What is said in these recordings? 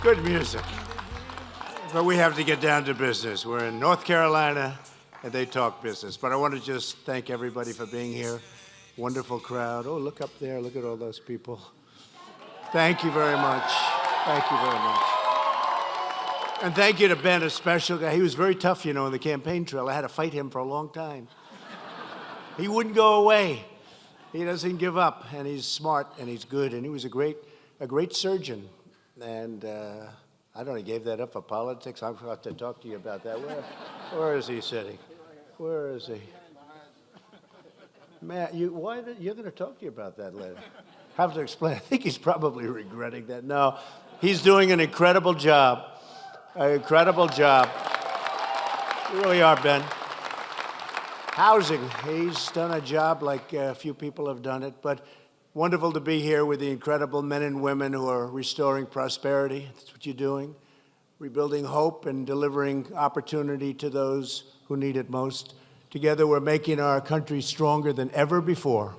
Good music. But we have to get down to business. We're in North Carolina, and they talk business. But I want to just thank everybody for being here. Wonderful crowd. Oh, look up there. Look at all those people. Thank you very much. Thank you very much. And thank you to Ben, a special guy. He was very tough, you know, in the campaign trail. I had to fight him for a long time. He wouldn't go away. He doesn't give up, and he's smart, and he's good, and he was a great surgeon. And I don't know, he gave that up for politics. I'll have to talk to you about that. Where is he sitting? Where is he? Matt, you're going to talk to you about that later. Have to explain. I think he's probably regretting that. No, he's doing an incredible job. An incredible job. You really are, Ben. Housing, he's done a job like a few people have done it, but wonderful to be here with the incredible men and women who are restoring prosperity. That's what you're doing. Rebuilding hope and delivering opportunity to those who need it most. Together, we're making our country stronger than ever before.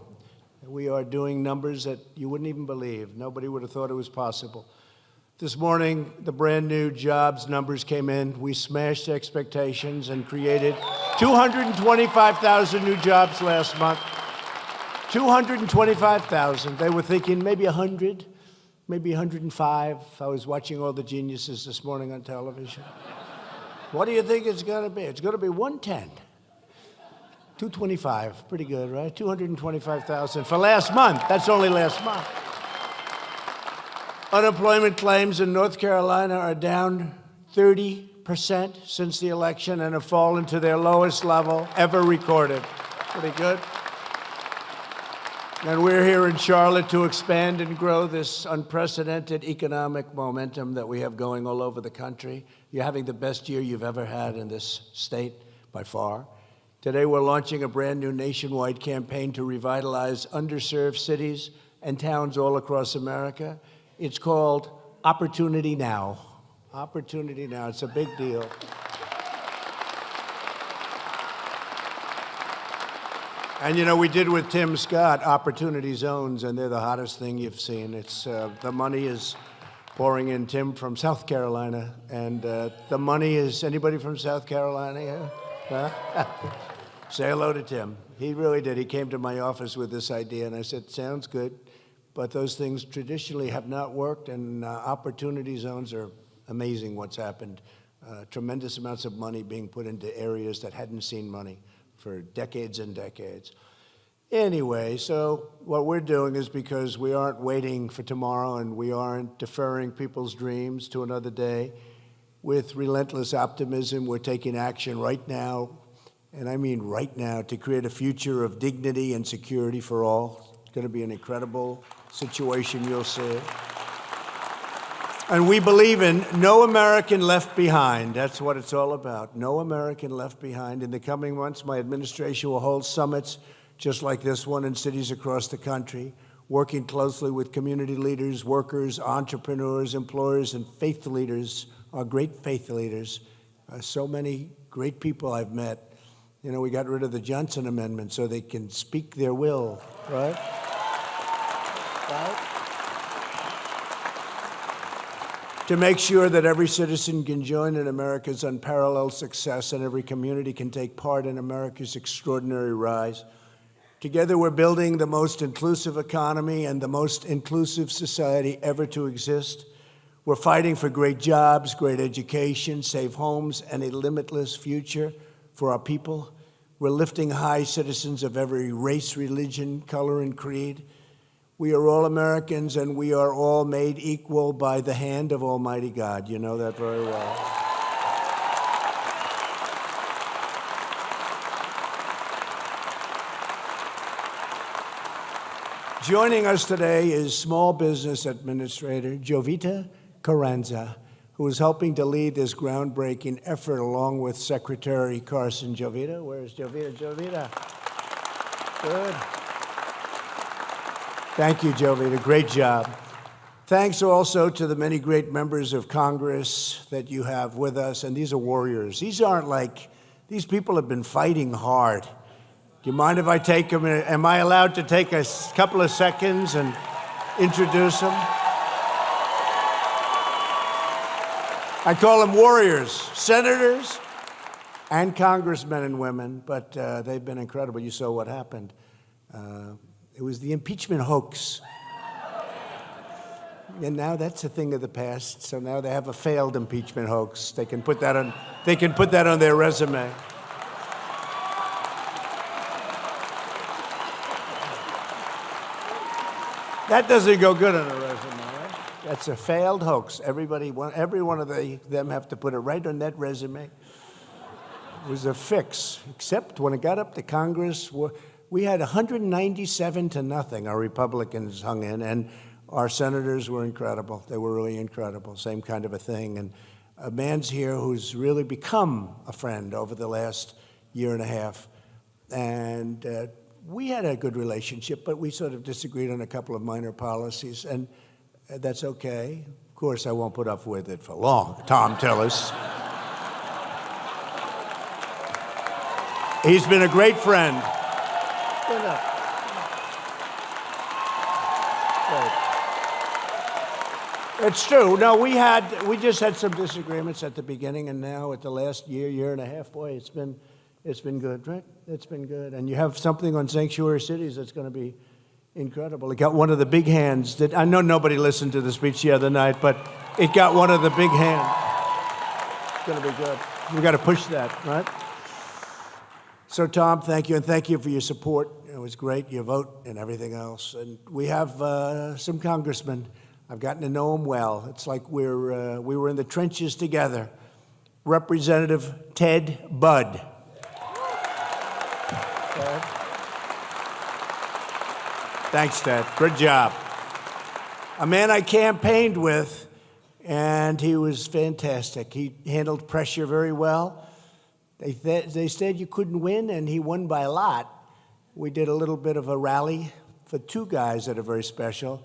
We are doing numbers that you wouldn't even believe. Nobody would have thought it was possible. This morning, the brand new jobs numbers came in. We smashed expectations and created 225,000 new jobs last month. 225,000. They were thinking maybe 100, maybe 105. I was watching all the geniuses this morning on television. What do you think it's going to be? It's going to be 110. 225. Pretty good, right? 225,000 for last month. That's only last month. Unemployment claims in North Carolina are down 30% since the election and have fallen to their lowest level ever recorded. Pretty good. And we're here in Charlotte to expand and grow this unprecedented economic momentum that we have going all over the country. You're having the best year you've ever had in this state by far. Today, we're launching a brand new nationwide campaign to revitalize underserved cities and towns all across America. It's called Opportunity Now. Opportunity Now. It's a big deal. And, you know, we did with Tim Scott Opportunity Zones, and they're the hottest thing you've seen. It's the money is pouring in. Tim from South Carolina, and the money is, anybody from South Carolina here? Huh? Say hello to Tim. He really did. He came to my office with this idea, and I said, sounds good, but those things traditionally have not worked, and Opportunity Zones are amazing what's happened. Tremendous amounts of money being put into areas that hadn't seen money for decades and decades. Anyway, so what we're doing is, because we aren't waiting for tomorrow and we aren't deferring people's dreams to another day, with relentless optimism, we're taking action right now, and I mean right now, to create a future of dignity and security for all. It's going to be an incredible situation, you'll see. And we believe in no American left behind. That's what it's all about. No American left behind. In the coming months, my administration will hold summits just like this one in cities across the country, working closely with community leaders, workers, entrepreneurs, employers, and faith leaders, our great faith leaders. So many great people I've met. You know, we got rid of the Johnson Amendment so they can speak their will, right? Right? To make sure that every citizen can join in America's unparalleled success and every community can take part in America's extraordinary rise. Together, we're building the most inclusive economy and the most inclusive society ever to exist. We're fighting for great jobs, great education, safe homes, and a limitless future for our people. We're lifting high citizens of every race, religion, color, and creed. We are all Americans, and we are all made equal by the hand of Almighty God. You know that very well. Joining us today is Small Business Administrator Jovita Carranza, who is helping to lead this groundbreaking effort along with Secretary Carson. Jovita, where's Jovita? Jovita. Good. Thank you, Jovita. Great job. Thanks also to the many great members of Congress that you have with us. And these are warriors. These aren't like, these people have been fighting hard. Do you mind if I take them? Am I allowed to take a couple of seconds and introduce them? I call them warriors, senators and congressmen and women, but they've been incredible. You saw what happened. It was the impeachment hoax. And now that's a thing of the past. So now they have a failed impeachment hoax. They can put that on. They can put that on their resume. That doesn't go good on a resume, right? That's a failed hoax. Every one of them have to put it right on that resume. It was a fix, except when it got up to Congress, we had 197 to nothing. Our Republicans hung in, and our senators were incredible. They were really incredible, same kind of a thing. And a man's here who's really become a friend over the last year and a half. And we had a good relationship, but we sort of disagreed on a couple of minor policies, and that's okay. Of course, I won't put up with it for long. Tom Tillis. He's been a great friend. Stand up. It's true. No, we just had some disagreements at the beginning, and now at the last year and a half, boy, it's been good, right? It's been good. And you have something on sanctuary cities that's going to be incredible. It got one of the big hands that, I know nobody listened to the speech the other night, but it got one of the big hands. It's going to be good. We got to push that, right? So, Tom, thank you, and thank you for your support. It was great, your vote and everything else. And we have some congressmen. I've gotten to know them well. It's like we were in the trenches together. Representative Ted Budd. Ted. Thanks, Ted. Good job. A man I campaigned with, and he was fantastic. He handled pressure very well. They said you couldn't win, and he won by a lot. We did a little bit of a rally for two guys that are very special.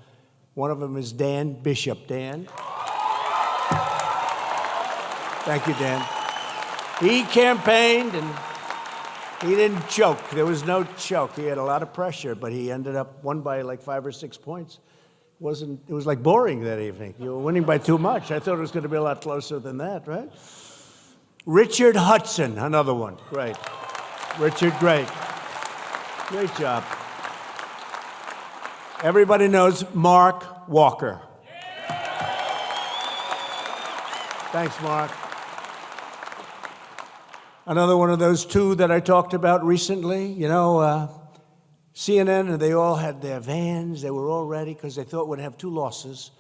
One of them is Dan Bishop. Dan. Thank you, Dan. He campaigned, and he didn't choke. There was no choke. He had a lot of pressure, but he ended up won by like 5 or 6 points. It was like boring that evening. You were winning by too much. I thought it was going to be a lot closer than that, right? Richard Hudson, another one. Great. Richard, great. Great job. Everybody knows Mark Walker. Thanks, Mark. Another one of those two that I talked about recently. You know, CNN, and they all had their vans. They were all ready because they thought we'd have 2 losses.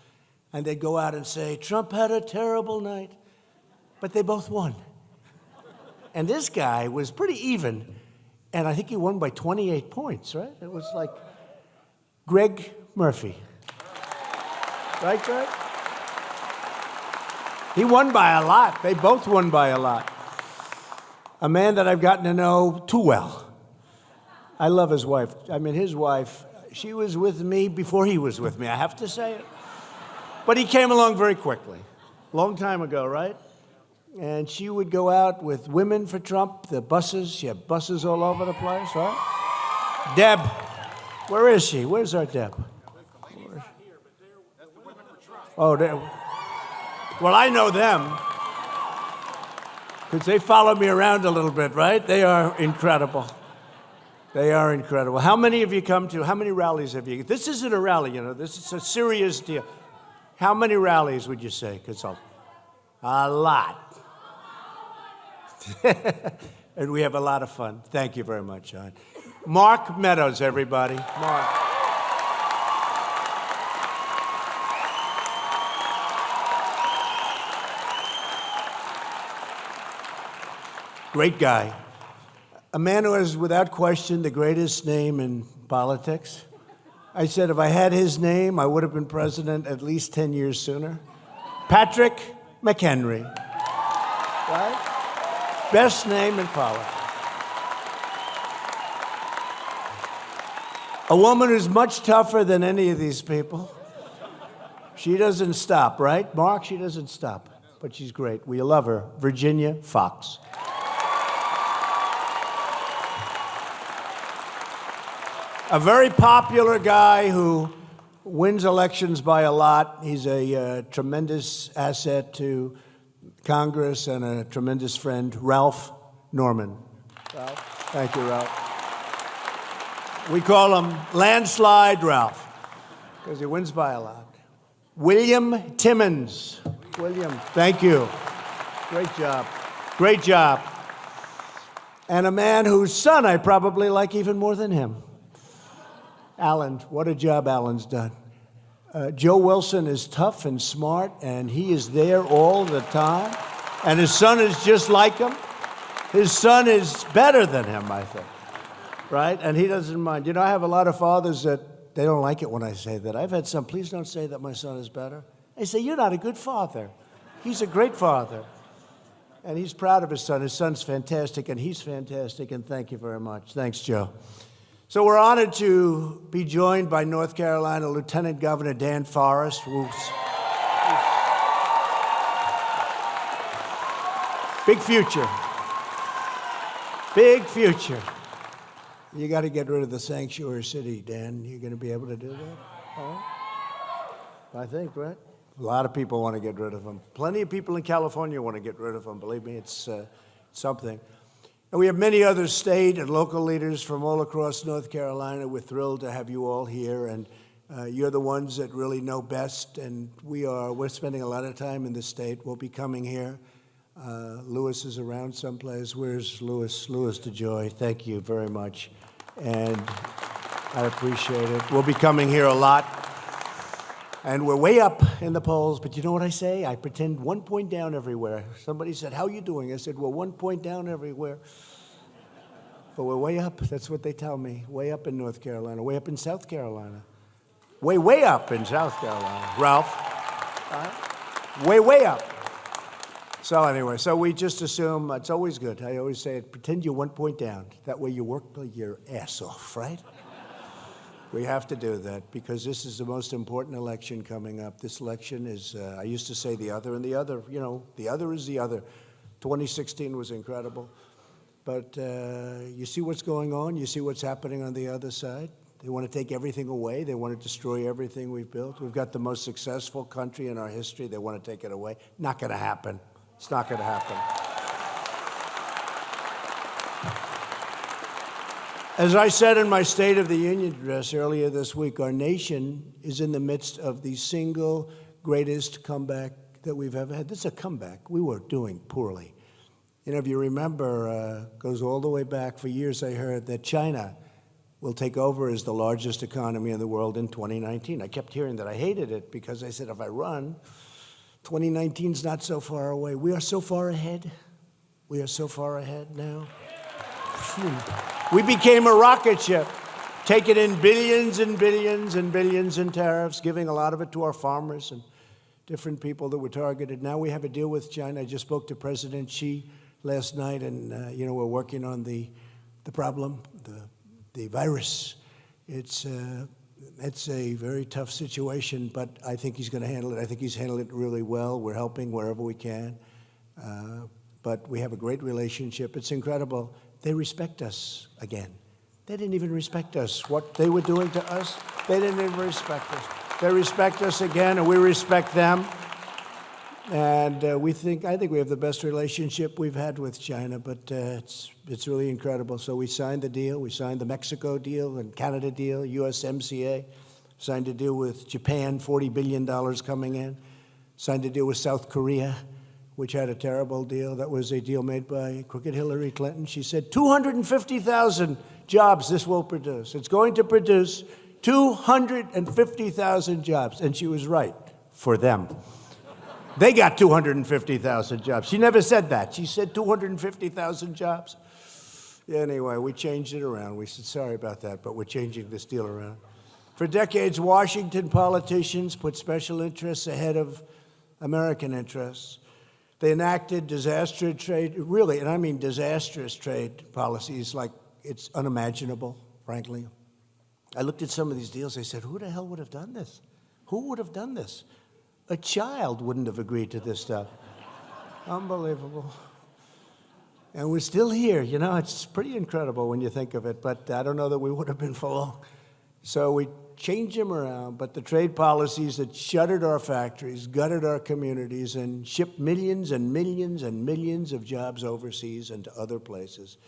And they'd go out and say, Trump had a terrible night. But they both won. And this guy was pretty even. And I think he won by 28 points, right? It was like Greg Murphy. Right, Greg? He won by a lot. They both won by a lot. A man that I've gotten to know too well. I love his wife. I mean, his wife, she was with me before he was with me. I have to say it. But he came along very quickly. Long time ago, right? And she would go out with Women for Trump, the buses. She had buses all over the place, right? Deb, where is she? Where's our Deb? Oh, well, I know them because they follow me around a little bit, right? They are incredible. They are incredible. How many of you come to, how many rallies have you? This isn't a rally, you know. This is a serious deal. How many rallies would you say? A lot. And we have a lot of fun. Thank you very much, John. Mark Meadows, everybody. Mark. Great guy. A man who is, without question, the greatest name in politics. I said if I had his name, I would have been president at least 10 years sooner. Patrick McHenry. Right? Best name in politics. A woman who's much tougher than any of these people. She doesn't stop, right? Mark, she doesn't stop. But she's great. We love her. Virginia Fox. A very popular guy who wins elections by a lot. He's a tremendous asset to Congress and a tremendous friend, Ralph Norman. Ralph, thank you, Ralph. We call him Landslide Ralph because he wins by a lot. William Timmons. William, thank you. Great job. Great job. And a man whose son I probably like even more than him. Alan, what a job Alan's done. Joe Wilson is tough and smart, and he is there all the time. And his son is just like him. His son is better than him, I think. Right? And he doesn't mind. You know, I have a lot of fathers that they don't like it when I say that. I've had some, please don't say that my son is better. They say, you're not a good father. He's a great father. And he's proud of his son. His son's fantastic, and he's fantastic, and thank you very much. Thanks, Joe. So we're honored to be joined by North Carolina Lieutenant Governor Dan Forest, who's big future. Big future. You got to get rid of the sanctuary city, Dan. You going to be able to do that? Huh? I think, right? A lot of people want to get rid of them. Plenty of people in California want to get rid of them. Believe me, it's something. And we have many other state and local leaders from all across North Carolina. We're thrilled to have you all here, and you're the ones that really know best. And we're spending a lot of time in the state. We'll be coming here. Louis is around someplace. Where's Louis? Louis DeJoy. Thank you very much, and I appreciate it. We'll be coming here a lot. And we're way up in the polls, but you know what I say? I pretend 1 point down everywhere. Somebody said, how are you doing? I said, well, 1 point down everywhere. But we're way up. That's what they tell me. Way up in North Carolina. Way up in South Carolina. Way up in South Carolina. Ralph? Way up. So anyway, so we just assume it's always good. I always say it, pretend you're 1 point down. That way you work your ass off, right? We have to do that because this is the most important election coming up. This election is, I used to say the other, and the other, you know, the other is the other. 2016 was incredible. But you see what's going on? You see what's happening on the other side? They want to take everything away. They want to destroy everything we've built. We've got the most successful country in our history. They want to take it away. Not going to happen. It's not going to happen. As I said in my State of the Union address earlier this week, our nation is in the midst of the single greatest comeback that we've ever had. This is a comeback. We were doing poorly. You know, if you remember, goes all the way back, for years I heard that China will take over as the largest economy in the world in 2019. I kept hearing that. I hated it because I said, if I run, 2019's not so far away. We are so far ahead. We are so far ahead now. We became a rocket ship, taking in billions and billions and billions in tariffs, giving a lot of it to our farmers and different people that were targeted. Now we have a deal with China. I just spoke to President Xi last night, and you know, we're working on the problem, the virus. It's a very tough situation, but I think he's going to handle it. I think he's handled it really well. We're helping wherever we can, but we have a great relationship. It's incredible. They respect us again. They didn't even respect us. What they were doing to us, they didn't even respect us. They respect us again, and we respect them. And I think we have the best relationship we've had with China, but it's really incredible. So we signed the deal. We signed the Mexico deal and Canada deal, USMCA. Signed a deal with Japan, $40 billion coming in. Signed a deal with South Korea, which had a terrible deal. That was a deal made by crooked Hillary Clinton. She said 250,000 jobs this will produce. It's going to produce 250,000 jobs. And she was right, for them. They got 250,000 jobs. She never said that. She said 250,000 jobs. Yeah, anyway, we changed it around. We said, sorry about that, but we're changing this deal around. For decades, Washington politicians put special interests ahead of American interests. They enacted disastrous trade, really, and I mean disastrous trade policies like it's unimaginable, frankly. I looked at some of these deals. I said, who the hell would have done this? Who would have done this? A child wouldn't have agreed to this stuff. Unbelievable. And we're still here. You know, it's pretty incredible when you think of it, but I don't know that we would have been for long. So we changed them around, but the trade policies that shuttered our factories, gutted our communities, and shipped millions and millions and millions of jobs overseas and to other places.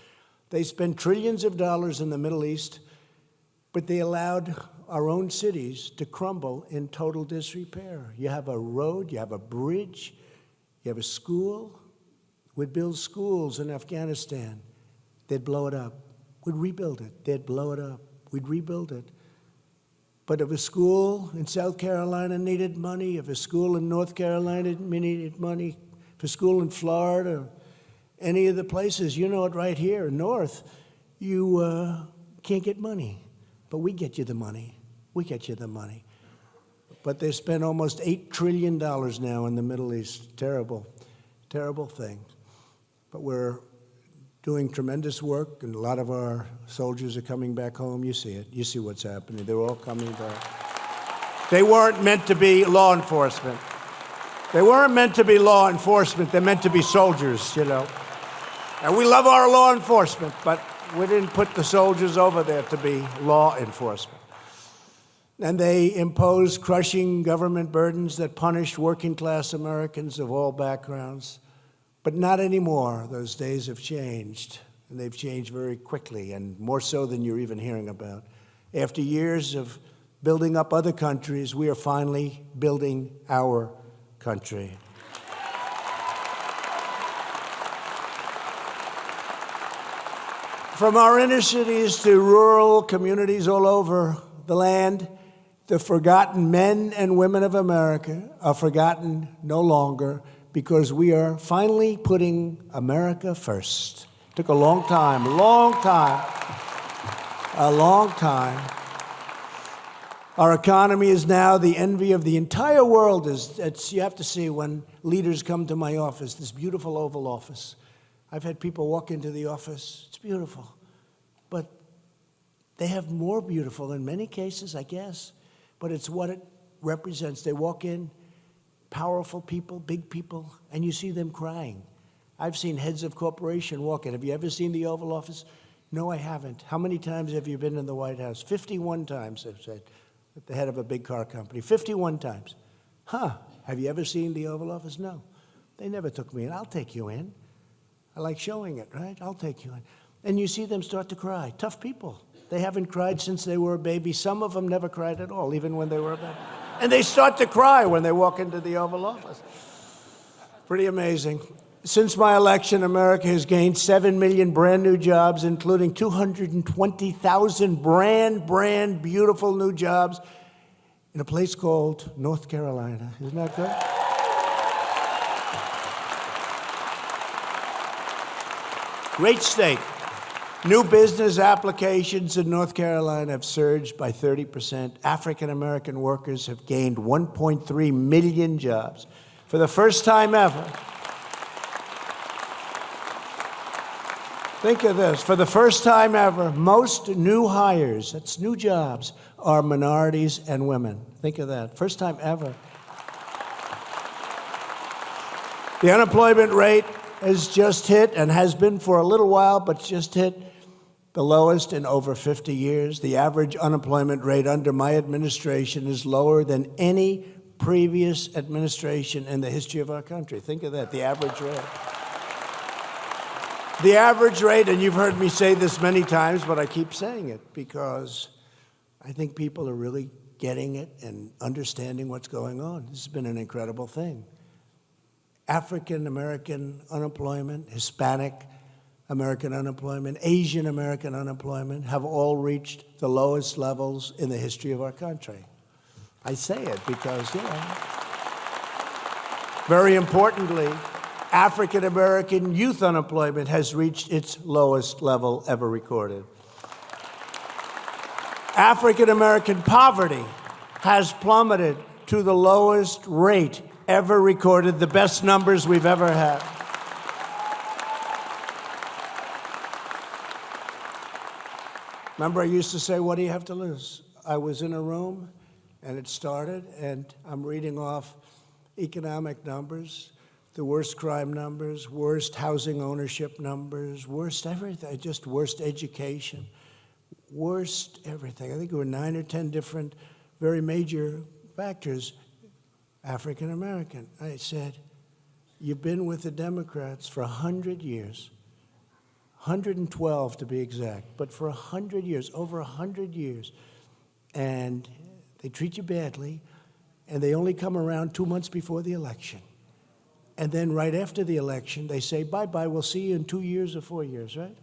They spent trillions of dollars in the Middle East, but they allowed our own cities to crumble in total disrepair. You have a road, you have a bridge, you have a school. We'd build schools in Afghanistan. They'd blow it up. We'd rebuild it. They'd blow it up. We'd rebuild it. But if a school in South Carolina needed money, if a school in North Carolina needed money, if a school in Florida, any of the places, you know it right here, north, you can't get money. But we get you the money. We get you the money. But they spend almost $8 trillion now in the Middle East. Terrible, terrible thing. But we're doing tremendous work, and a lot of our soldiers are coming back home. You see it. You see what's happening. They're all coming back. They weren't meant to be law enforcement. They weren't meant to be law enforcement. They're meant to be soldiers, you know. And we love our law enforcement, but we didn't put the soldiers over there to be law enforcement. And they imposed crushing government burdens that punished working-class Americans of all backgrounds. But not anymore. Those days have changed, and they've changed very quickly, and more so than you're even hearing about. After years of building up other countries, we are finally building our country. From our inner cities to rural communities all over the land, the forgotten men and women of America are forgotten no longer, because we are finally putting America first. It took a long time, a long time. Our economy is now the envy of the entire world. You have to see when leaders come to my office, this beautiful Oval Office. I've had people walk into the office. It's beautiful. But they have more beautiful in many cases, I guess. But it's what it represents. They walk in, powerful people, big people, and you see them crying. I've seen heads of corporation walk in. Have you ever seen the Oval Office? No, I haven't. How many times have you been in the White House? 51 times, I've said, at the head of a big car company. 51 times. Huh, have you ever seen the Oval Office? No. They never took me in. I'll take you in. I like showing it, right? I'll take you in. And you see them start to cry. Tough people. They haven't cried since they were a baby. Some of them never cried at all, even when they were a baby. And they start to cry when they walk into the Oval Office. Pretty amazing. Since my election, America has gained 7 million brand new jobs, including 220,000 brand beautiful new jobs in a place called North Carolina. Isn't that good? Great state. New business applications in North Carolina have surged by 30%. African-American workers have gained 1.3 million jobs. For the first time ever, think of this, for the first time ever, most new hires, that's new jobs, are minorities and women. Think of that, first time ever. The unemployment rate has just hit, and has been for a little while, but just hit the lowest in over 50 years. The average unemployment rate under my administration is lower than any previous administration in the history of our country. Think of that, the average rate. The average rate, and you've heard me say this many times, but I keep saying it because I think people are really getting it and understanding what's going on. This has been an incredible thing. African American unemployment, Hispanic American unemployment, Asian American unemployment have all reached the lowest levels in the history of our country. I say it because, you know, very importantly, African American youth unemployment has reached its lowest level ever recorded. African American poverty has plummeted to the lowest rate ever recorded, the best numbers we've ever had. Remember, I used to say, what do you have to lose? I was in a room, and it started, and I'm reading off economic numbers, the worst crime numbers, worst housing ownership numbers, worst everything, just worst education, worst everything. I think there were 9 or 10 different very major factors. African American. I said, you've been with the Democrats for 100 years, 112 to be exact, but for 100 years, over 100 years, and they treat you badly, and they only come around 2 months before the election. And then right after the election, they say, bye-bye, we'll see you in 2 years or 4 years, right?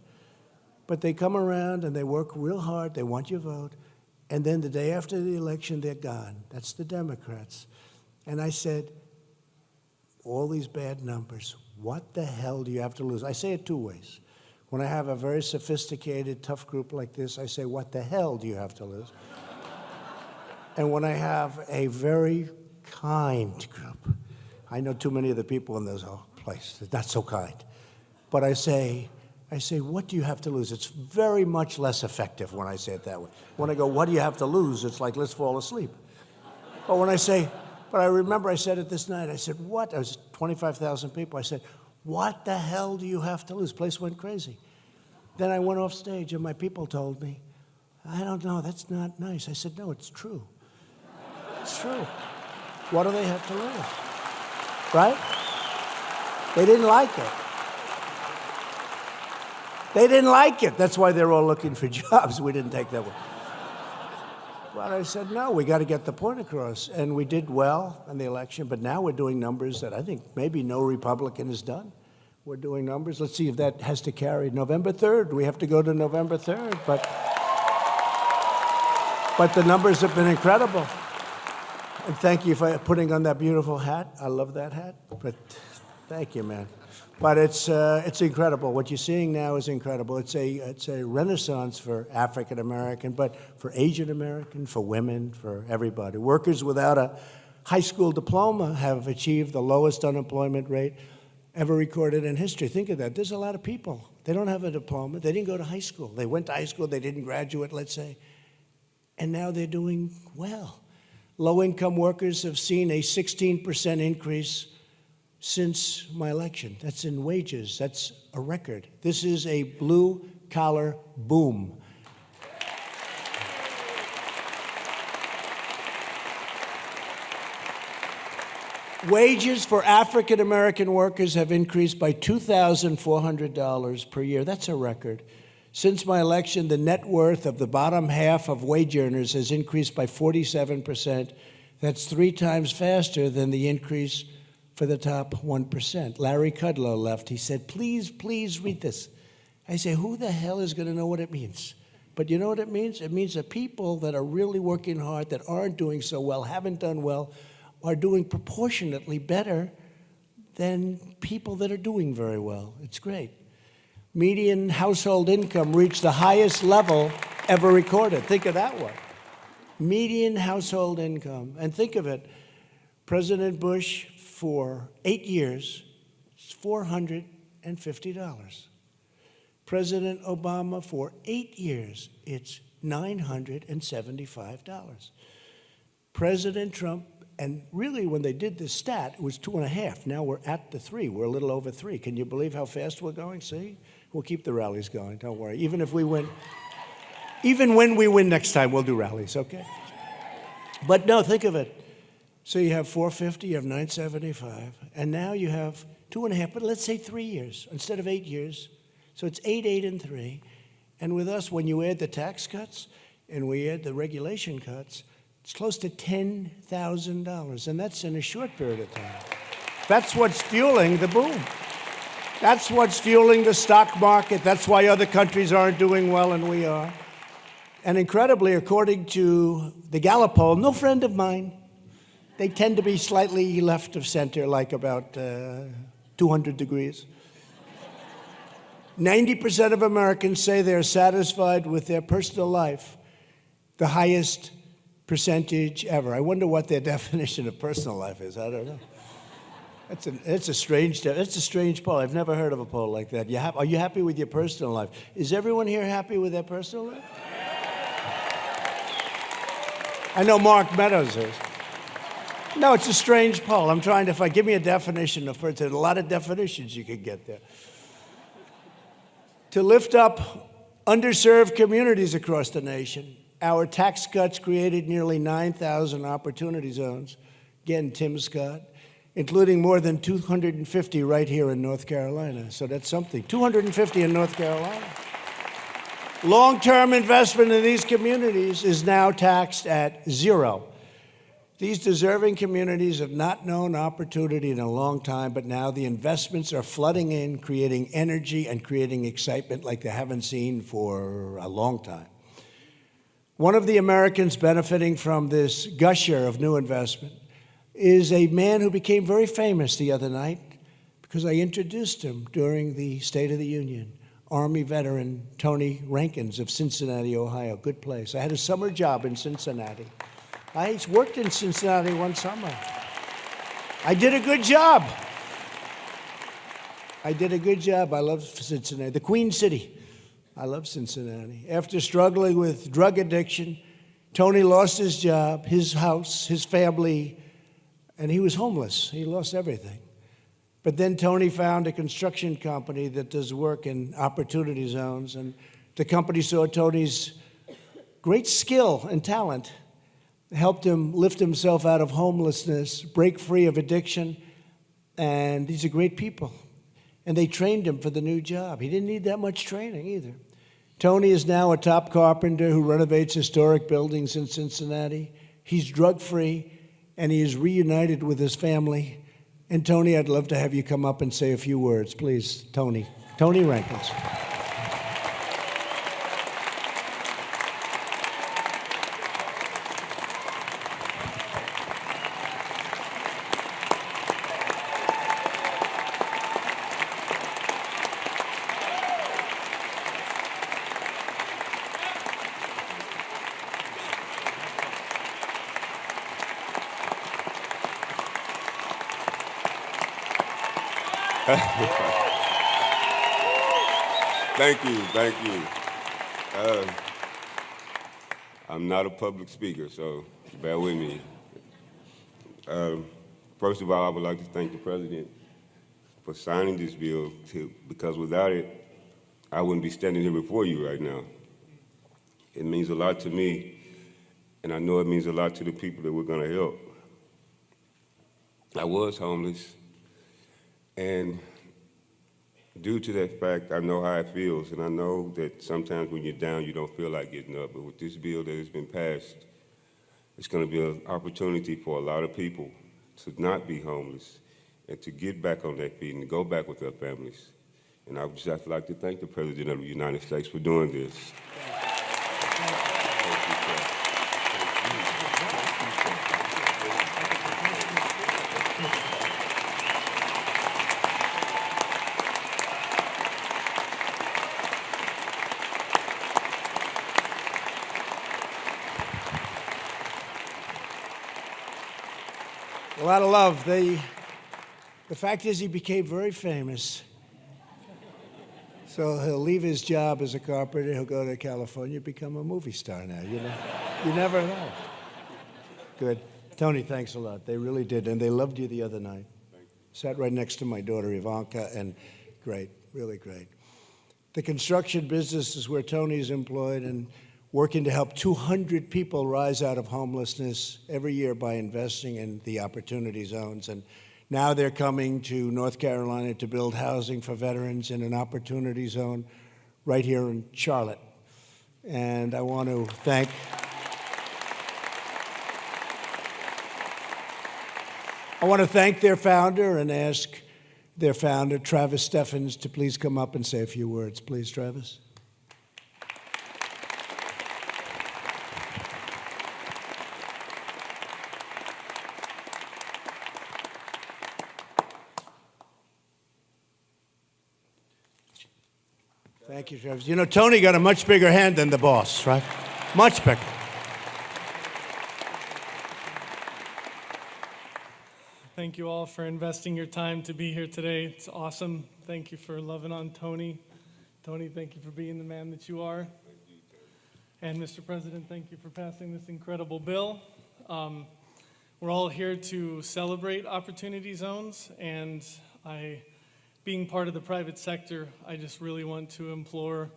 But they come around and they work real hard, they want your vote, and then the day after the election, they're gone. That's the Democrats. And I said, all these bad numbers, what the hell do you have to lose? I say it 2 ways. When I have a very sophisticated, tough group like this, I say, what the hell do you have to lose? And when I have a very kind group, I know too many of the people in this place, they're not so kind. But I say, what do you have to lose? It's very much less effective when I say it that way. When I go, what do you have to lose? It's like, let's fall asleep. But when I say, but I remember I said it this night. I said, what? I was 25,000 people. I said, what the hell do you have to lose? The place went crazy. Then I went off stage, and my people told me, I don't know, that's not nice. I said, no, it's true. It's true. What do they have to lose? Right? They didn't like it. They didn't like it. That's why they're all looking for jobs. We didn't take that one. But I said, no, we got to get the point across. And we did well in the election, but now we're doing numbers that I think maybe no Republican has done. We're doing numbers. Let's see if that has to carry. November 3rd, we have to go to November 3rd. But the numbers have been incredible. And thank you for putting on that beautiful hat. I love that hat. But thank you, man. But it's incredible. What you're seeing now is incredible. It's a renaissance for African American, but for Asian American, for women, for everybody. Workers without a high school diploma have achieved the lowest unemployment rate ever recorded in history. Think of that. There's a lot of people. They don't have a diploma. They didn't go to high school. They went to high school. They didn't graduate, let's say. And now they're doing well. Low-income workers have seen a 16% increase since my election. That's in wages. That's a record. This is a blue-collar boom. Wages for African-American workers have increased by $2,400 per year. That's a record. Since my election, the net worth of the bottom half of wage earners has increased by 47%. That's 3 times faster than the increase for the top 1%. Larry Kudlow left. He said, please, please read this. I say, who the hell is going to know what it means? But you know what it means? It means that people that are really working hard, that aren't doing so well, haven't done well, are doing proportionately better than people that are doing very well. It's great. Median household income reached the highest level ever recorded. Think of that one. Median household income. And think of it, President Bush, for 8 years, it's $450. President Obama, for 8 years, it's $975. President Trump, and really when they did this stat, it was 2.5. Now we're at the 3. We're a little over 3. Can you believe how fast we're going? See? We'll keep the rallies going, don't worry. Even if we win, even when we win next time, we'll do rallies, okay? But no, think of it. So you have 450, you have 975, and now you have 2.5, but let's say 3 years instead of 8 years. So it's 8, 8, and 3. And with us, when you add the tax cuts and we add the regulation cuts, it's close to $10,000, and that's in a short period of time. That's what's fueling the boom. That's what's fueling the stock market. That's why other countries aren't doing well and we are. And incredibly, according to the Gallup poll, no friend of mine, they tend to be slightly left of center, like about 200 degrees. 90% of Americans say they're satisfied with their personal life, the highest percentage ever. I wonder what their definition of personal life is. I don't know. It's a strange poll. I've never heard of a poll like that. Are you happy with your personal life? Is everyone here happy with their personal life? I know Mark Meadows is. No, it's a strange poll. I'm trying to give me a definition of it. There's a lot of definitions you could get there. To lift up Underserved communities across the nation. Our tax cuts created nearly 9,000 opportunity zones. Again, Tim Scott, including more than 250 right here in North Carolina. So that's something. 250 in North Carolina. Long-term investment in these communities is now taxed at 0. These deserving communities have not known opportunity in a long time, but now the investments are flooding in, creating energy and creating excitement like they haven't seen for a long time. One of the Americans benefiting from this gusher of new investment is a man who became very famous the other night because I introduced him during the State of the Union. Army veteran Tony Rankins of Cincinnati, Ohio. Good place. I had a summer job in Cincinnati. I worked in Cincinnati one summer. I did a good job. I love Cincinnati, the Queen City. I love Cincinnati. After struggling with drug addiction, Tony lost his job, his house, his family, and he was homeless. He lost everything. But then Tony found a construction company that does work in opportunity zones, and the company saw Tony's great skill and talent, helped him lift himself out of homelessness, break free of addiction, and these are great people. And they trained him for the new job. He didn't need that much training either. Tony is now a top carpenter who renovates historic buildings in Cincinnati. He's drug-free, and he is reunited with his family. And Tony, I'd love to have you come up and say a few words, please. Tony Rankins. Thank you. I'm not a public speaker, so bear with me. First of all, I would like to thank the President for signing this bill, because without it, I wouldn't be standing here before you right now. It means a lot to me, and I know it means a lot to the people that we're going to help. I was homeless, and due to that fact, I know how it feels, and I know that sometimes when you're down, you don't feel like getting up. But with this bill that has been passed, it's going to be an opportunity for a lot of people to not be homeless and to get back on their feet and go back with their families. And I would just like to thank the President of the United States for doing this. A lot of love. The fact is he became very famous. So he'll leave his job as a carpenter, he'll go to California, become a movie star now. You never know. Good. Tony, thanks a lot. They really did, and they loved you the other night. Sat right next to my daughter, Ivanka, and great, really great. The construction business is where Tony's employed and working to help 200 people rise out of homelessness every year by investing in the opportunity zones. And now they're coming to North Carolina to build housing for veterans in an opportunity zone right here in Charlotte. And I want to thank their founder and ask their founder, Travis Steffens, to please come up and say a few words. Please, Travis. Thank you, Travis. You know, Tony got a much bigger hand than the boss, right? Much bigger. Thank you all for investing your time to be here today. It's awesome. Thank you for loving on Tony. Tony, thank you for being the man that you are. And Mr. President, thank you for passing this incredible bill. We're all here to celebrate opportunity zones, and being part of the private sector, I just really want to implore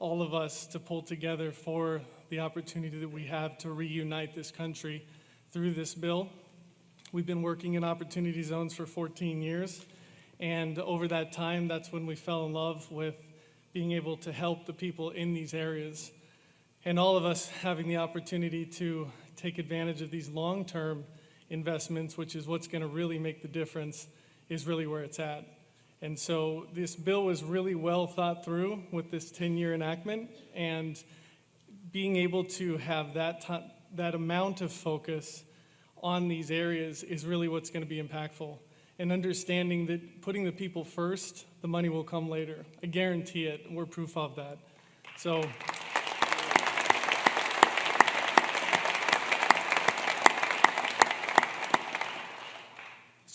all of us to pull together for the opportunity that we have to reunite this country through this bill. We've been working in opportunity zones for 14 years, and over that time, that's when we fell in love with being able to help the people in these areas. And all of us having the opportunity to take advantage of these long-term investments, which is what's going to really make the difference, is really where it's at. And so this bill was really well thought through with this 10-year enactment, and being able to have that amount of focus on these areas is really what's going to be impactful. And understanding that putting the people first, the money will come later. I guarantee it. We're proof of that. So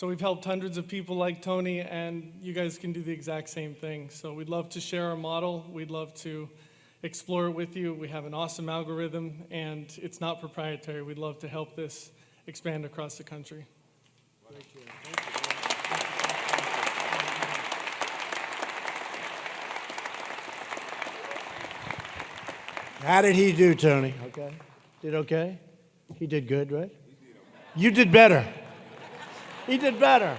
we've helped hundreds of people like Tony, and you guys can do the exact same thing. So we'd love to share our model. We'd love to explore it with you. We have an awesome algorithm, and it's not proprietary. We'd love to help this expand across the country. Thank you. How did he do, Tony? Okay. Did okay? He did good, right? You did better. He did better.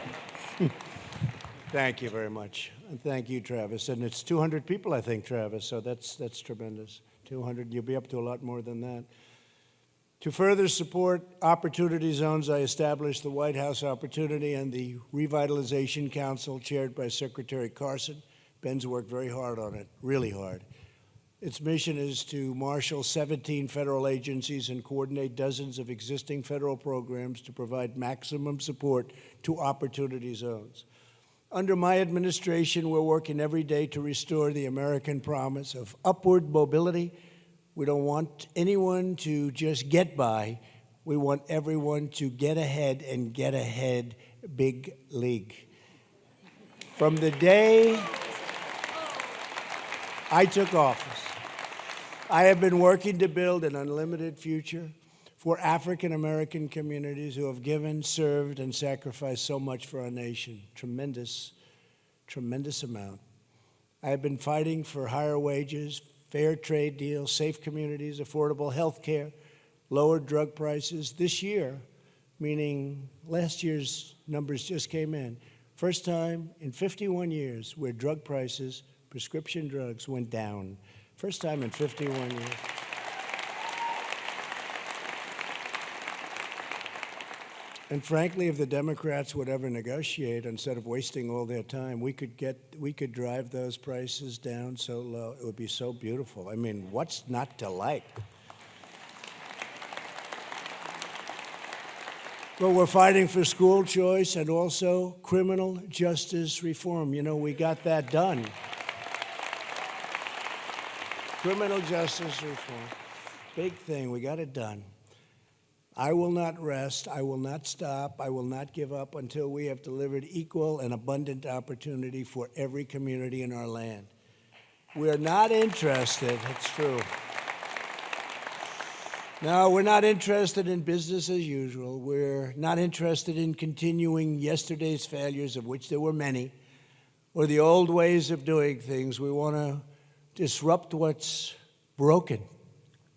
Thank you very much. And thank you, Travis. And it's 200 people, I think, Travis, so that's tremendous. 200, you'll be up to a lot more than that. To further support opportunity zones, I established the White House Opportunity and the Revitalization Council, chaired by Secretary Carson. Ben's worked very hard on it, really hard. Its mission is to marshal 17 federal agencies and coordinate dozens of existing federal programs to provide maximum support to opportunity zones. Under my administration, we're working every day to restore the American promise of upward mobility. We don't want anyone to just get by. We want everyone to get ahead, and get ahead big league. From the day I took office, I have been working to build an unlimited future for African American communities who have given, served, and sacrificed so much for our nation. Tremendous, tremendous amount. I have been fighting for higher wages, fair trade deals, safe communities, affordable health care, lower drug prices. This year, meaning last year's numbers just came in, first time in 51 years where drug prices, prescription drugs, went down. First time in 51 years. And frankly, if the Democrats would ever negotiate, instead of wasting all their time, we could drive those prices down so low. It would be so beautiful. I mean, what's not to like? But we're fighting for school choice and also criminal justice reform. You know, we got that done. Criminal justice reform. Big thing, we got it done. I will not rest, I will not stop, I will not give up until we have delivered equal and abundant opportunity for every community in our land. We are not interested, it's true. No, we're not interested in business as usual. We're not interested in continuing yesterday's failures, of which there were many, or the old ways of doing things. We want to disrupt what's broken.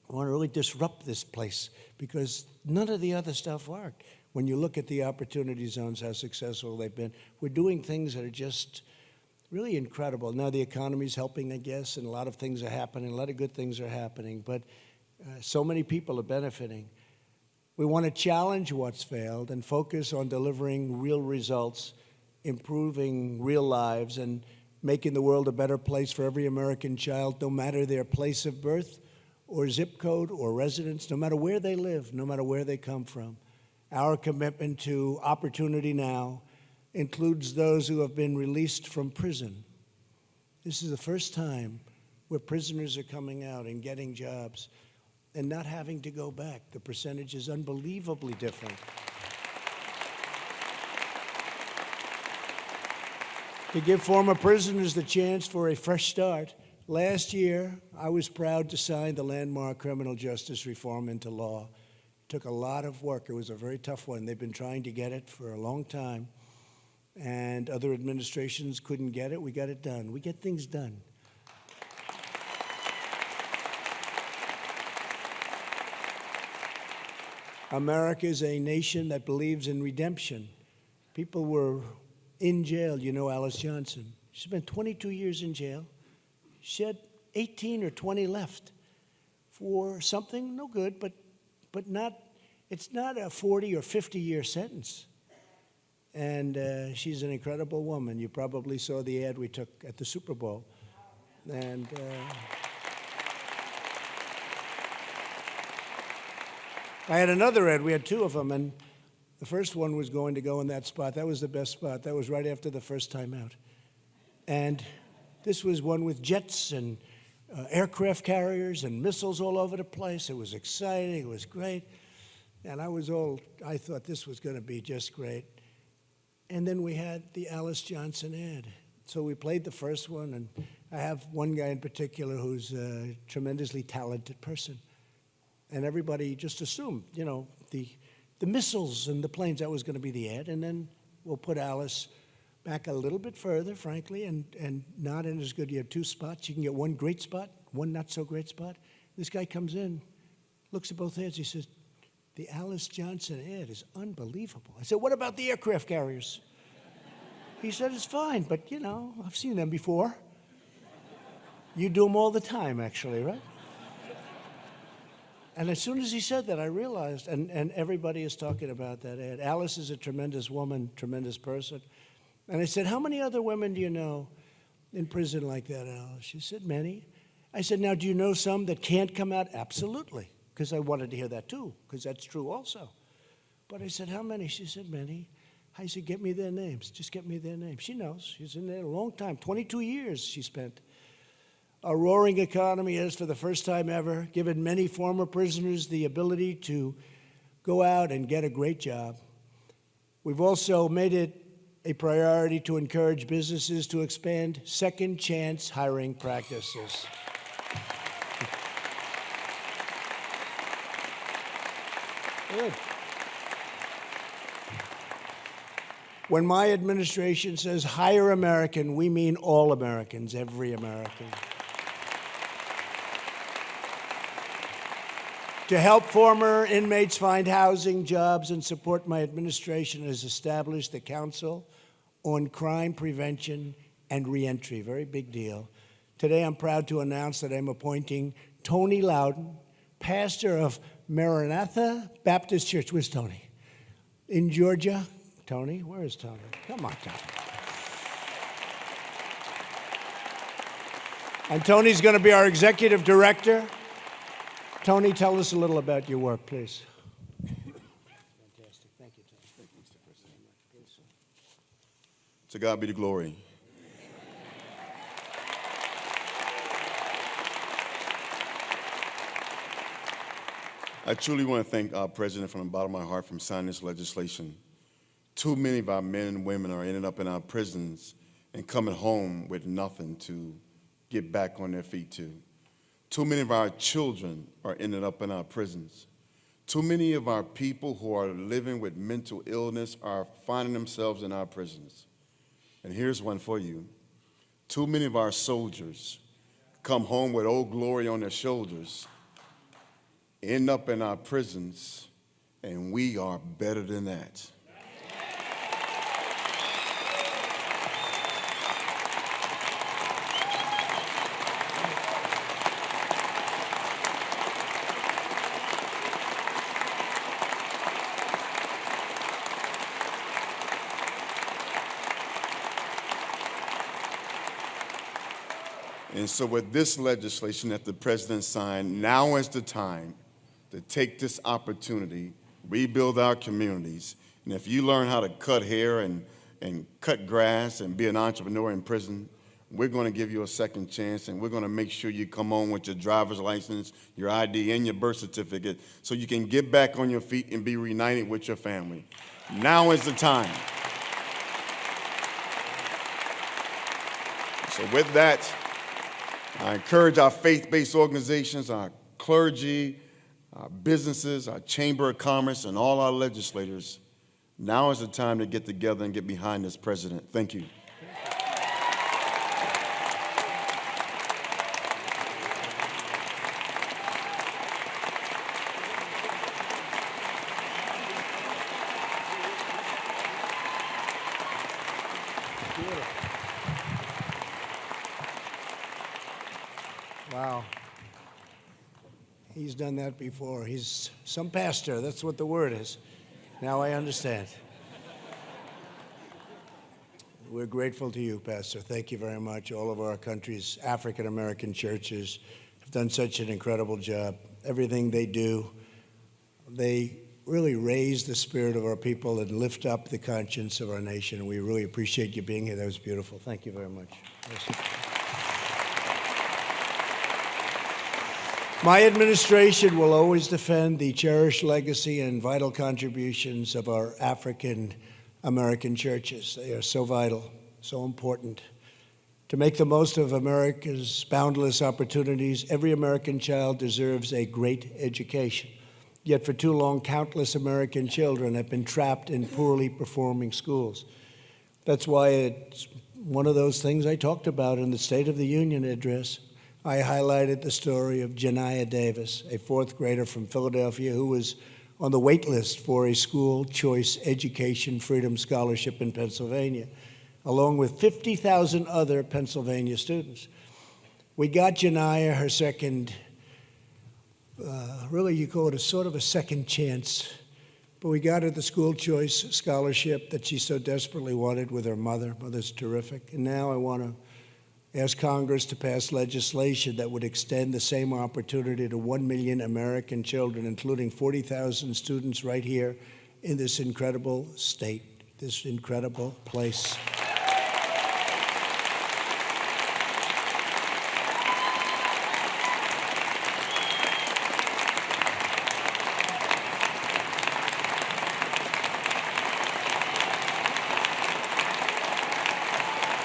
We want to really disrupt this place because none of the other stuff worked. When you look at the opportunity zones, how successful they've been, we're doing things that are just really incredible. Now the economy's helping, I guess, and a lot of things are happening. A lot of good things are happening, but so many people are benefiting. We want to challenge what's failed and focus on delivering real results, improving real lives, and making the world a better place for every American child, no matter their place of birth or zip code or residence, no matter where they live, no matter where they come from. Our commitment to Opportunity Now includes those who have been released from prison. This is the first time where prisoners are coming out and getting jobs and not having to go back. The percentage is unbelievably different. To give former prisoners the chance for a fresh start, last year I was proud to sign the landmark criminal justice reform into law. It took a lot of work. It was a very tough one. They've been trying to get it for a long time, and other administrations couldn't get it. We got it done. We get things done. America is a nation that believes in redemption. People were in jail. You know Alice Johnson. She spent 22 years in jail. She had 18 or 20 left for something no good, but not. It's not a 40 or 50-year sentence. And she's an incredible woman. You probably saw the ad we took at the Super Bowl. And I had another ad. We had two of them, and the first one was going to go in that spot. That was the best spot. That was right after the first time out. And this was one with jets and aircraft carriers and missiles all over the place. It was exciting. It was great. And I thought this was going to be just great. And then we had the Alice Johnson ad. So we played the first one, and I have one guy in particular who's a tremendously talented person. And everybody just assumed, you know, the missiles and the planes, that was going to be the ad. And then we'll put Alice back a little bit further, frankly, and not in as good. You have two spots. You can get one great spot, one not so great spot. This guy comes in, looks at both ads. He says, the Alice Johnson ad is unbelievable. I said, what about the aircraft carriers? He said, it's fine, but, you know, I've seen them before. You do them all the time, actually, right? And as soon as he said that, I realized, and everybody is talking about that ad. Alice is a tremendous woman, tremendous person. And I said, how many other women do you know in prison like that, Alice? She said, many. I said, now, do you know some that can't come out? Absolutely, because I wanted to hear that too, because that's true also. But I said, how many? She said, many. I said, get me their names. Just get me their names. She knows. She's in there a long time. 22 years she spent. A roaring economy has, for the first time ever, given many former prisoners the ability to go out and get a great job. We've also made it a priority to encourage businesses to expand second chance hiring practices. Good. When my administration says hire American, we mean all Americans, every American. To help former inmates find housing, jobs, and support, my administration has established the Council on Crime Prevention and Reentry. Very big deal. Today, I'm proud to announce that I'm appointing Tony Loudon, pastor of Maranatha Baptist Church. Where's Tony? In Georgia. Tony, where is Tony? Come on, Tony. And Tony's going to be our executive director. Tony, tell us a little about your work, please. Fantastic. Thank you, Tony. Thank you, Mr. President. To God be the glory. I truly want to thank our president from the bottom of my heart for signing this legislation. Too many of our men and women are ending up in our prisons and coming home with nothing to get back on their feet to. Too many of our children are ending up in our prisons. Too many of our people who are living with mental illness are finding themselves in our prisons. And here's one for you. Too many of our soldiers come home with Old Glory on their shoulders, end up in our prisons, and we are better than that. And so with this legislation that the president signed, now is the time to take this opportunity, rebuild our communities. And if you learn how to cut hair and cut grass and be an entrepreneur in prison, we're going to give you a second chance, and we're going to make sure you come home with your driver's license, your ID, and your birth certificate so you can get back on your feet and be reunited with your family. Now is the time. So with that, I encourage our faith-based organizations, our clergy, our businesses, our Chamber of Commerce, and all our legislators. Now is the time to get together and get behind this president. Thank you. Wow. He's done that before. He's some pastor. That's what the word is. Now I understand. We're grateful to you, Pastor. Thank you very much. All of our country's African-American churches have done such an incredible job. Everything they do, they really raise the spirit of our people and lift up the conscience of our nation. We really appreciate you being here. That was beautiful. Thank you very much. My administration will always defend the cherished legacy and vital contributions of our African American churches. They are so vital, so important. To make the most of America's boundless opportunities, every American child deserves a great education. Yet for too long, countless American children have been trapped in poorly performing schools. That's why it's one of those things I talked about in the State of the Union address. I highlighted the story of Janiah Davis, a fourth grader from Philadelphia who was on the wait list for a school choice education freedom scholarship in Pennsylvania, along with 50,000 other Pennsylvania students. We got Janiah her second, really you call it a sort of a second chance, but we got her the school choice scholarship that she so desperately wanted with her mother. Mother's terrific. And now I want to ask Congress to pass legislation that would extend the same opportunity to 1 million American children, including 40,000 students right here in this incredible state, this incredible place.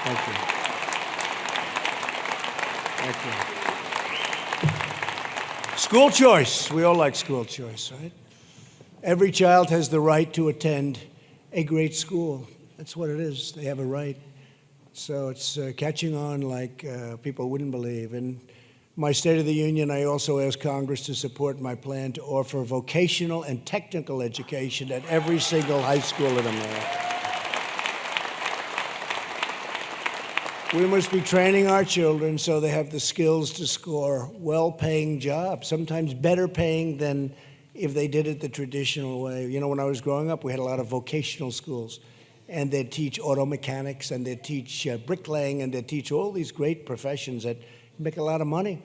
Thank you. Thank you. School choice. We all like school choice, right? Every child has the right to attend a great school. That's what it is. They have a right. So it's catching on like people wouldn't believe. In my State of the Union, I also asked Congress to support my plan to offer vocational and technical education at every single high school in America. We must be training our children so they have the skills to score well-paying jobs, sometimes better paying than if they did it the traditional way. You know, when I was growing up, we had a lot of vocational schools, and they'd teach auto mechanics, and they'd teach bricklaying, and they'd teach all these great professions that make a lot of money.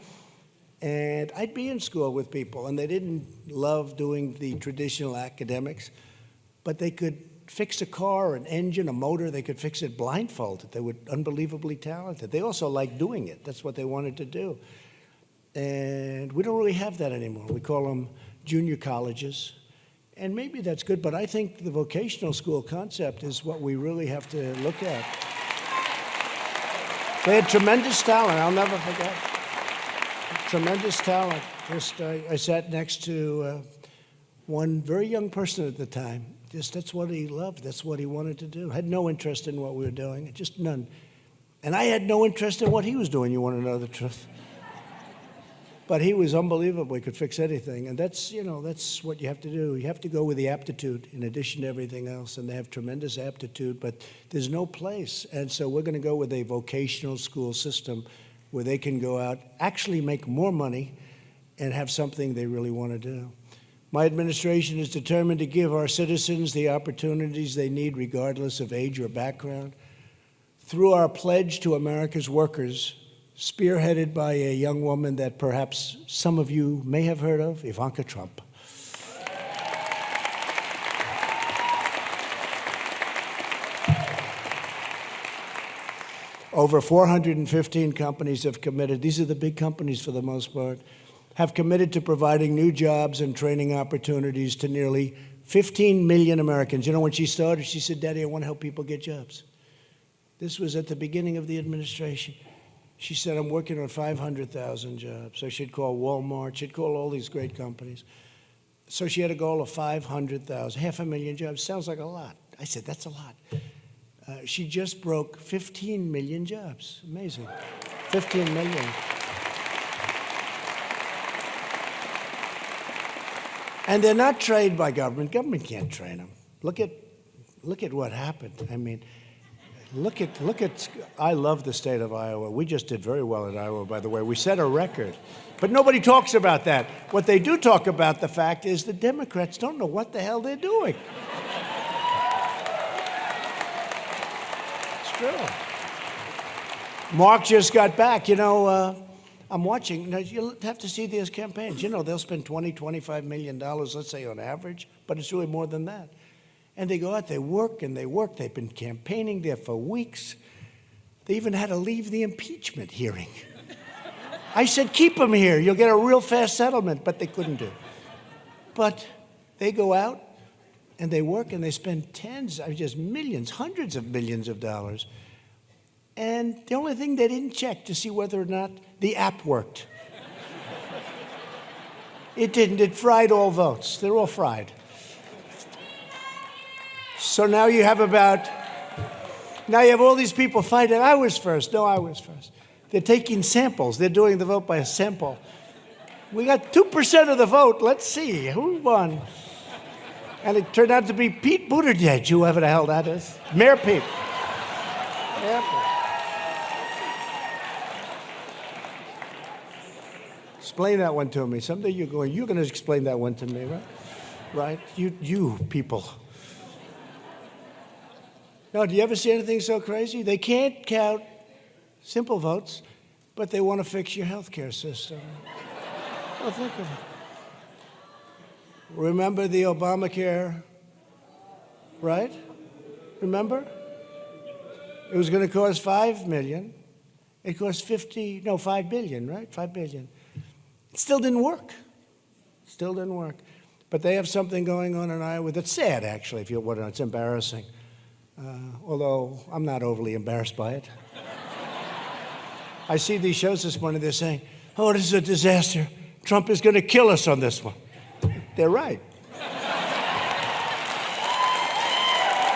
And I'd be in school with people, and they didn't love doing the traditional academics, but they could fix a car, an engine, a motor. They could fix it blindfolded. They were unbelievably talented. They also liked doing it. That's what they wanted to do. And we don't really have that anymore. We call them junior colleges. And maybe that's good, but I think the vocational school concept is what we really have to look at. They had tremendous talent. I'll never forget. Tremendous talent. I sat next to one very young person at the time. That's what he loved. That's what he wanted to do. Had no interest in what we were doing, just none. And I had no interest in what he was doing. You want to know the truth? But he was unbelievable. He could fix anything. And that's what you have to do. You have to go with the aptitude in addition to everything else. And they have tremendous aptitude, but there's no place. And so we're going to go with a vocational school system where they can go out, actually make more money, and have something they really want to do. My administration is determined to give our citizens the opportunities they need regardless of age or background. Through our pledge to America's workers, spearheaded by a young woman that perhaps some of you may have heard of, Ivanka Trump. Over 415 companies have committed. These are the big companies for the most part. Have committed to providing new jobs and training opportunities to nearly 15 million Americans. You know, when she started, she said, "Daddy, I want to help people get jobs." This was at the beginning of the administration. She said, "I'm working on 500,000 jobs." So she'd call Walmart, she'd call all these great companies. So she had a goal of 500,000, 500,000 jobs. Sounds like a lot. I said, "That's a lot." She just broke 15 million jobs. Amazing. 15 million. And they're not trained by government. Government can't train them. Look at what happened. I mean, Look at, I love the state of Iowa. We just did very well in Iowa, by the way. We set a record. But nobody talks about that. What they do talk about, the fact is the Democrats don't know what the hell they're doing. It's true. Mark just got back. I'm watching. Now, you'll have to see these campaigns. They'll spend $20, $25 million, let's say, on average, but it's really more than that. And they go out, they work, and they work. They've been campaigning there for weeks. They even had to leave the impeachment hearing. I said, keep them here. You'll get a real fast settlement, but they couldn't do it. But they go out, and they work, and they spend just millions, hundreds of millions of dollars. And the only thing they didn't check to see whether or not the app worked. It didn't. It fried all votes. They're all fried. So now you have all these people fighting. I was first. No, I was first. They're taking samples. They're doing the vote by a sample. We got 2% of the vote. Let's see who won. And it turned out to be Pete Buttigieg, whoever the hell that is. Mayor Pete. Mayor Pete. Explain that one to me. Someday you're going to explain that one to me, right? Right? You people. No, do you ever see anything so crazy? They can't count simple votes, but they want to fix your health care system. Oh, think of it. Remember the Obamacare, right? Remember? It was going to cost $5 million. It cost $5 billion, right? $5 billion. It still didn't work. Still didn't work. But they have something going on in Iowa that's sad, actually, if you want to know. It's embarrassing. Although I'm not overly embarrassed by it. I see these shows this morning, they're saying, oh, this is a disaster. Trump is going to kill us on this one. They're right.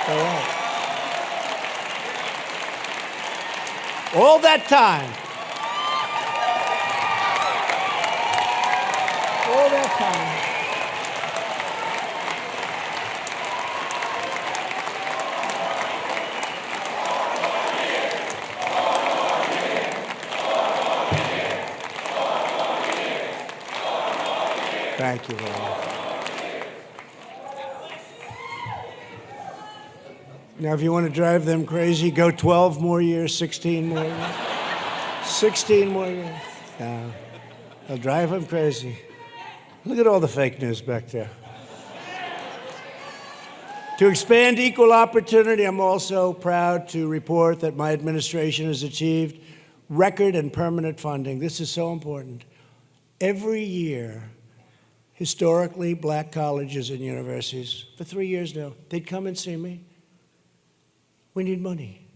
They're right. All that time. All that time. Thank you very much. Now, if you want to drive them crazy, go 12 more years, 16 more years. 16 more years. No, they'll drive them crazy. Look at all the fake news back there. To expand equal opportunity, I'm also proud to report that my administration has achieved record and permanent funding. This is so important. Every year, historically black colleges and universities, for 3 years now, they'd come and see me. We need money.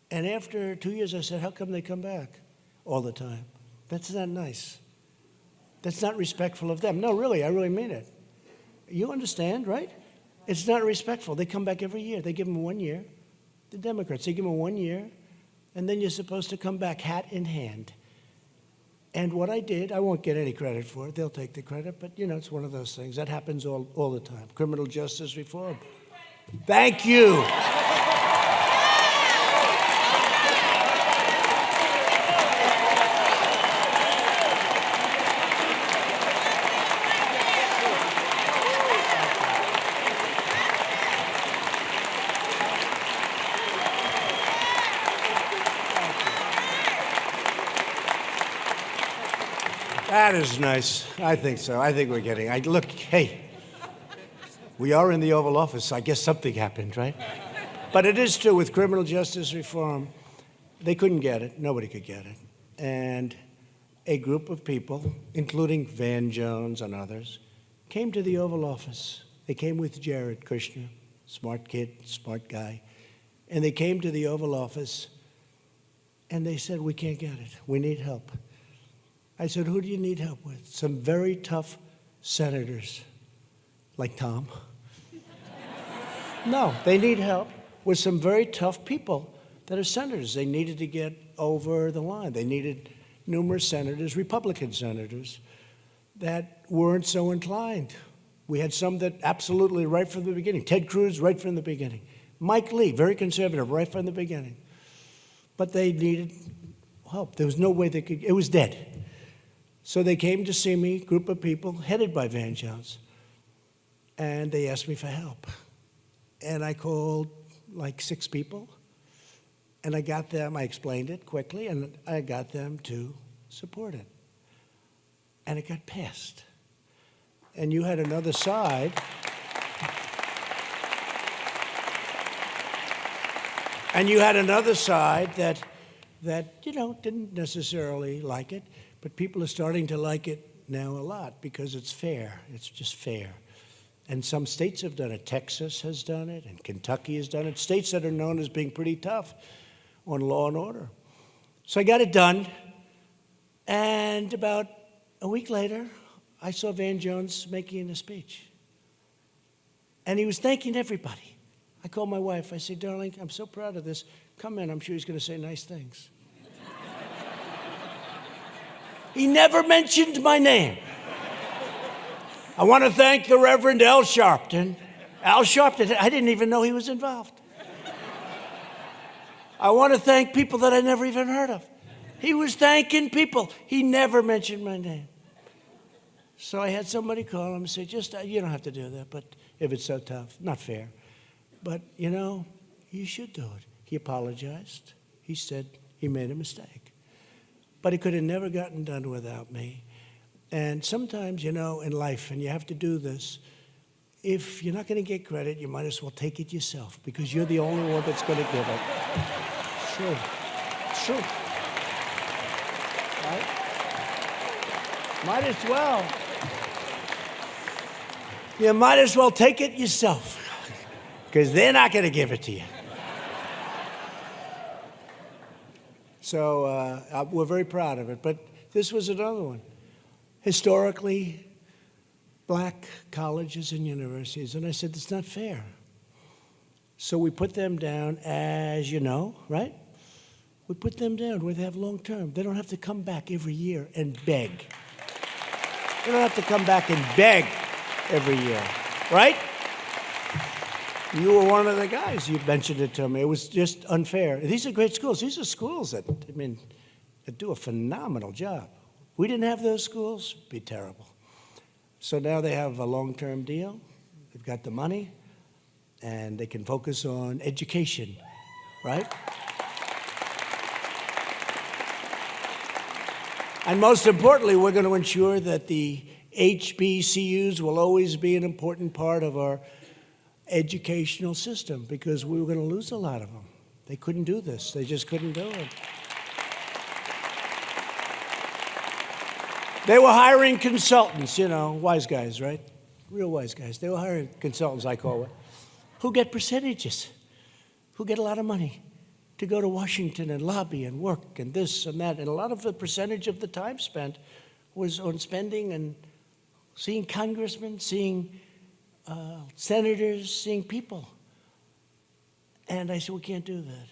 And after 2 years, I said, how come they come back all the time? That's not nice. That's not respectful of them. No, really, I really mean it. You understand, right? It's not respectful. They come back every year. They give them 1 year. The Democrats, they give them 1 year, and then you're supposed to come back hat in hand. And what I did, I won't get any credit for it. They'll take the credit, but it's one of those things. That happens all the time. Criminal justice reform. Thank you. That is nice. I think so. I think we're getting. Look, hey, we are in the Oval Office. I guess something happened, right? But it is true with criminal justice reform, they couldn't get it. Nobody could get it. And a group of people, including Van Jones and others, came to the Oval Office. They came with Jared Kushner, smart kid, smart guy. And they came to the Oval Office, and they said, we can't get it. We need help. I said, who do you need help with? Some very tough senators, like Tom. No, they need help with some very tough people that are senators. They needed to get over the line. They needed numerous senators, Republican senators, that weren't so inclined. We had some that absolutely, right from the beginning, Ted Cruz, right from the beginning, Mike Lee, very conservative right from the beginning. But they needed help. There was no way they could, it was dead. So they came to see me, group of people, headed by Van Jones, and they asked me for help. And I called like 6 people, and I got them, I explained it quickly, and I got them to support it. And it got passed. And you had another side. And you had another side that didn't necessarily like it, but people are starting to like it now a lot because it's fair. It's just fair. And some states have done it. Texas has done it, and Kentucky has done it. States that are known as being pretty tough on law and order. So I got it done, and about a week later, I saw Van Jones making a speech. And he was thanking everybody. I called my wife. I said, darling, I'm so proud of this. Come in. I'm sure he's going to say nice things. He never mentioned my name. I want to thank the Reverend Al Sharpton. Al Sharpton, I didn't even know he was involved. I want to thank people that I never even heard of. He was thanking people. He never mentioned my name. So I had somebody call him and say, you don't have to do that, but if it's so tough, not fair. But, you should do it. He apologized. He said he made a mistake. But it could have never gotten done without me. And sometimes, in life, and you have to do this, if you're not going to get credit, you might as well take it yourself because you're the only one that's going to give it. It's true. It's true. Right? Might as well. You might as well take it yourself because they're not going to give it to you. So we're very proud of it. But this was another one. Historically, black colleges and universities. And I said, it's not fair. So we put them down, as you know, right? We put them down where they have long term. They don't have to come back every year and beg. They don't have to come back and beg every year, right? You were one of the guys. You mentioned it to me. It was just unfair. These are great schools. These are schools that do a phenomenal job. If we didn't have those schools, it'd be terrible. So now they have a long-term deal. They've got the money, and they can focus on education, right? And most importantly, we're going to ensure that the HBCUs will always be an important part of our educational system because we were going to lose a lot of them. They couldn't do this. They just couldn't do it. They were hiring consultants, wise guys, right? Real wise guys. They were hiring consultants, I call it, who get percentages, who get a lot of money to go to Washington and lobby and work and this and that. And a lot of the percentage of the time spent was on spending and seeing congressmen, seeing senators, seeing people. And I said, we can't do that.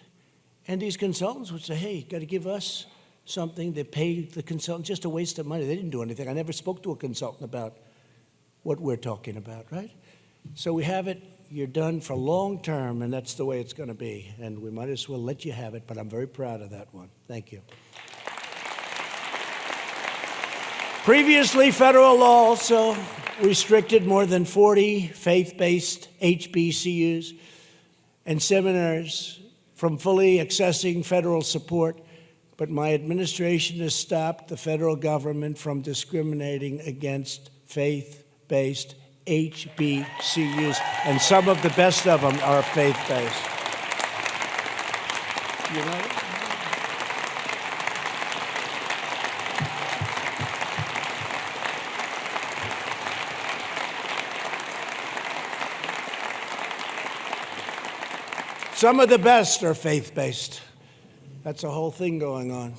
And these consultants would say, hey, you got to give us something. They pay the consultant, just a waste of money. They didn't do anything. I never spoke to a consultant about what we're talking about, right? So we have it. You're done for long term, and that's the way it's going to be. And we might as well let you have it, but I'm very proud of that one. Thank you. Previously, federal law also restricted more than 40 faith-based HBCUs and seminars from fully accessing federal support, but my administration has stopped the federal government from discriminating against faith-based HBCUs, and some of the best of them are faith-based. Some of the best are faith-based. That's a whole thing going on.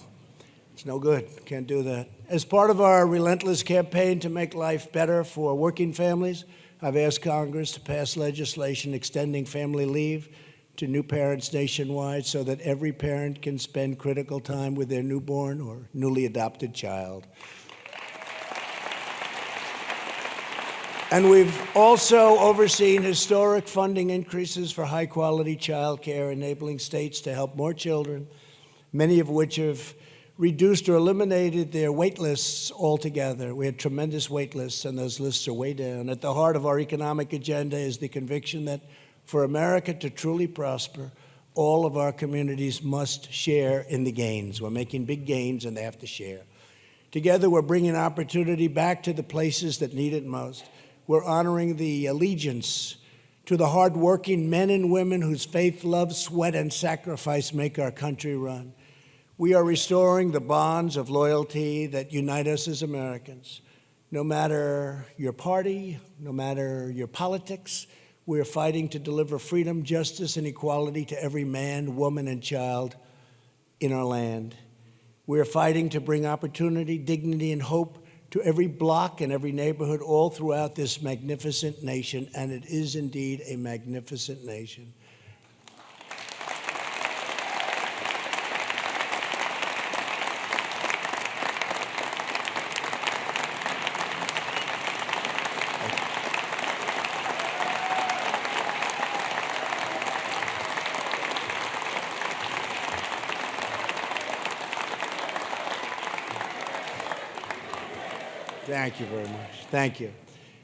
It's no good. Can't do that. As part of our relentless campaign to make life better for working families, I've asked Congress to pass legislation extending family leave to new parents nationwide so that every parent can spend critical time with their newborn or newly adopted child. And we've also overseen historic funding increases for high-quality child care, enabling states to help more children, many of which have reduced or eliminated their wait lists altogether. We had tremendous wait lists, and those lists are way down. At the heart of our economic agenda is the conviction that for America to truly prosper, all of our communities must share in the gains. We're making big gains, and they have to share. Together, we're bringing opportunity back to the places that need it most. We're honoring the allegiance to the hardworking men and women whose faith, love, sweat, and sacrifice make our country run. We are restoring the bonds of loyalty that unite us as Americans. No matter your party, no matter your politics, we are fighting to deliver freedom, justice, and equality to every man, woman, and child in our land. We are fighting to bring opportunity, dignity, and hope to every block and every neighborhood all throughout this magnificent nation, and it is indeed a magnificent nation. Thank you very much. Thank you.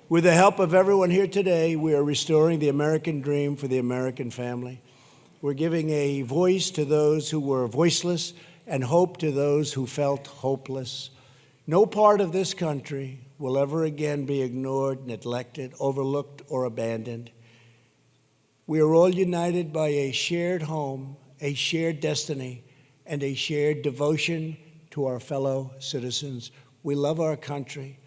With the help of everyone here today, we are restoring the American dream for the American family. We're giving a voice to those who were voiceless and hope to those who felt hopeless. No part of this country will ever again be ignored, neglected, overlooked, or abandoned. We are all united by a shared home, a shared destiny, and a shared devotion to our fellow citizens. We love our country.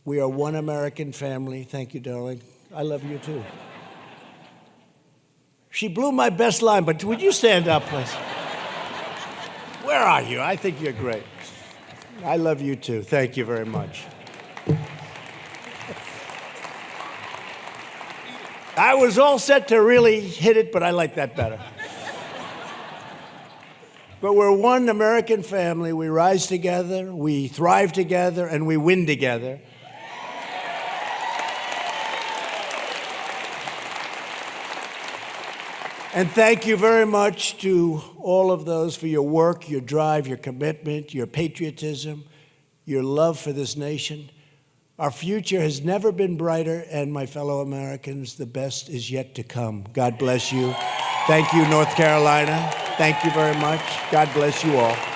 We are one American family. Thank you, darling. I love you, too. She blew my best line, but would you stand up, please? Where are you? I think you're great. I love you, too. Thank you very much. I was all set to really hit it, but I like that better. But we're one American family. We rise together, we thrive together, and we win together. And thank you very much to all of those for your work, your drive, your commitment, your patriotism, your love for this nation. Our future has never been brighter, and my fellow Americans, the best is yet to come. God bless you. Thank you, North Carolina. Thank you very much. God bless you all.